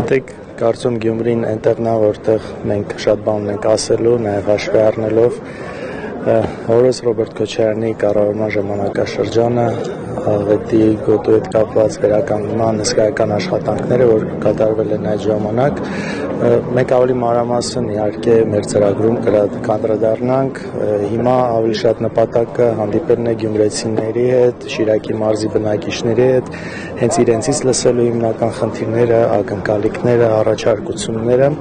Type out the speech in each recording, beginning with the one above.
Գիտեք, կարծում Գյումրին այնտեղն է, որտեղ մենք շատ բան ունենք ասելու, նաև հաշվի առնելով հորս Ռոբերտ Քոչարյանի կառավարման ժամանակաշրջանը, աղետի գոտու հետ կապված վերականգնման հսկայական աշխատանքները, որ կատարվել են այդ ժամանակ, մենք ավելի մանրամասն իհարկե մեր ծրագրում կանդրադառնանք, հիմա ավելի շատ նպատակը հանդիպելն է գյումրեցիների հետ, Շիրակի մարզի բնակիչների հետ, հենց իրենցից լսելու հիմնական խնդիրները, ակնկալիքները, առաջարկությունները։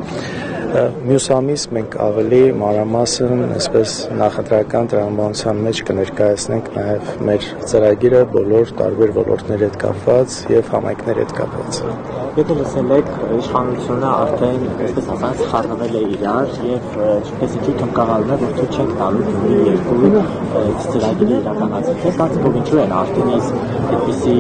Մյուս ամիս մենք ավելի մանրամասն, այսպես նախընտրական տրամաբանության մեջ կներկայացնենք նաև մեր ծրագիրը բոլոր տարբեր ոլորտների հետ կապված եւ համայնքների հետ կապված։ Եթե լսել եք, իշխանությունը արդեն, այսպես ասած, խառնվել է իրար եւ ինչպես թմկաղալում է, որ ցույց չենք տալու Գյումրի 2 ծրագիրը իրականացնել։ Ես կարծում ինչու են արդեն այդպիսի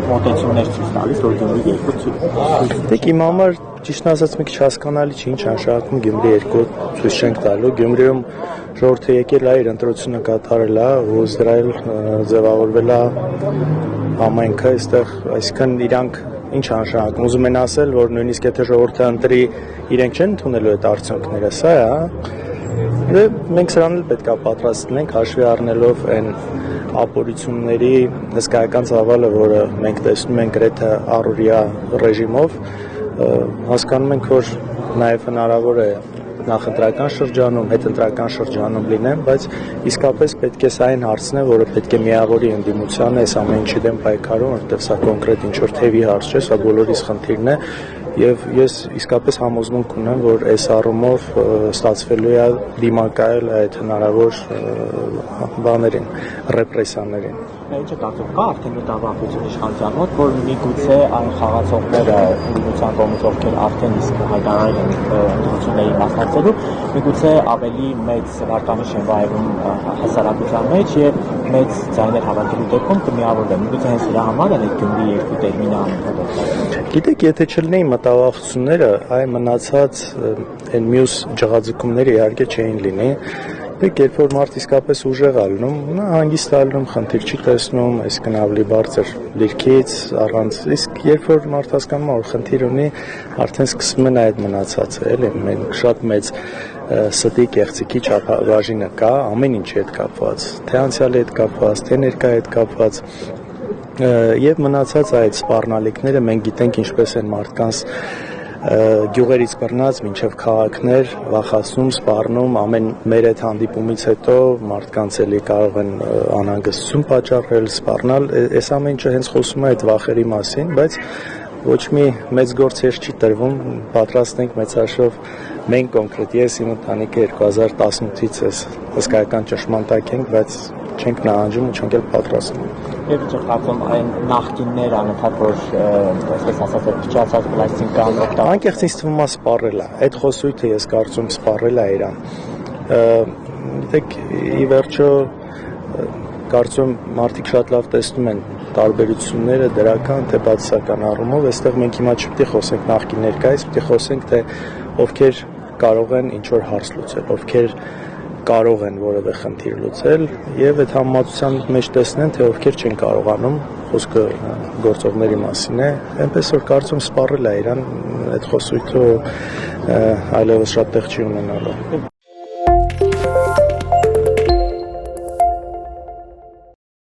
մոտեցումներ ցույց տալիս, որ Գյումրի 2 Դեք իմ համար ճիշտն ասած մի քիչ հասկանալի չի ինչ նշանակում Գյումրի 2 ցույց չենք տալու։ Գյումրիում ժողովուրդը եկել է, իր ընտրությունը կատարել է, ու Իսրայել ձևավորվել է համայնքը այստեղ, այսինքն իրանք ինչ նշանակում։ Ուզում են ասել, որ նույնիսկ եթե ժողովուրդը ընտրի, իրենք չեն ընդունելու այդ արդյունքները, սա է, հա։ Մենք սրան էլ պետք է պատրաստ լինենք, հաշվի առնելով այն ապօրությունների հսկայական ծավալը, որը մենք տեսնում ենք գրեթե առօրյա ռեժիմով, հասկանում ենք, որ նաև հնարավոր է նախընտրական շրջանում, հետընտրական շրջանում լինեն, բայց իսկապես պետք է սա այն հարցն է, որը պետք է միավորի ընդդիմությանը այս ամեն ինչի դեմ պայքարում, որովհետև սա կոնկրետ ինչ-որ թևի հարց չէ, սա բոլորիս խնդիրն է, եւ ես իսկապես համոզմունք ունեմ, որ այս առումով ստացվելու է դիմակայել այդ հնարավոր բաներին, ռեպրեսիաներին։ Ինչը կարծում կա արդեն մտավախություն իշխանության մոտ, որ միգուցե այն խաղացողները ընդդիմության կողմից, ովքեր արդեն իսկ հայտարարել են ընդդիմությունների մասնակցելու, միգուցե ավելի մեծ վարկանիշ են վայելում հասարակության մեջ եւ մեծ ձայներ հավաքելու դեպքում կմիավորվեն։ Միգուցե հենց դրա համար են այդ Գյումրի 2 տերմինը անընդհատ։ Գիտեք, եթե չլինեին մտավախությունները, այ մնացած այն մյուս ջղաձգումները իհարկե չէին լինի։ Երբ որ մարդ իսկապես ուժեղ ալնում, հանգիստ ալնում, խնդիր չի տեսնում, այսինքն ավելի բարձր դիրքից առանց, իսկ երբ որ մարդ հասկանում է, որ խնդիր ունի, արդեն սկսվում են այդ մնացածը, էլի, մենք շատ մեծ ստի կեղծիքի չափաբաժինը կա, ամեն ինչի հետ կապված, թե անցյալի հետ կապված, թե ներկայի հետ կապված, եւ մնացած այդ սպառնալիքները մենք գիտենք ինչպես են մարդկանց գյուղերից բռնած մինչև քաղաքներ վախացնում, սպառնում, ամեն մեր այդ հանդիպումից հետո մարդկանց էլի կարող են անհանգստություն պատճառել, սպառնալ, այս ամեն ինչը հենց խոսում է այդ վախերի մասին, բայց ոչ մի մեծ գործ հեշտ չի տրվում, պատրաստ ենք մեծաշով մենք կոնկրետ ես իմ ընտանիքը 2018-ից էս հսկայական ճշմարտակ ենք, բայց չենք նահանջում ու չենք էլ պատրաստվում։ Եվ ինչ կարծում այն նախկիններ անընդհատ որ այսպես ասած փչացած պլաստիկան անկեղծ ինձ թվում է սպառել է։ Այդ խոսույթը ես կարծում սպառել է իրան։ Գիտեք, ի վերջո կարծում մարդիկ շատ լավ տեսնում են տարբերությունները դրական թե բացասական առումով, այստեղ մենք հիմա չպետք է խոսենք նախկին ներկայից, պետք է խոսենք թե ովքեր կարող են ինչ-որ հարց լուծել, ովքեր կարող են որևէ խնդիր լուծել եւ այդ համեմատության մեջ տեսնեն թե ովքեր չեն կարողանում, խոսքը գործողների մասին է, այնպես որ կարծում սպառել է իրան այդ խոսույթը այլևս շատ տեղ չի ունենալու։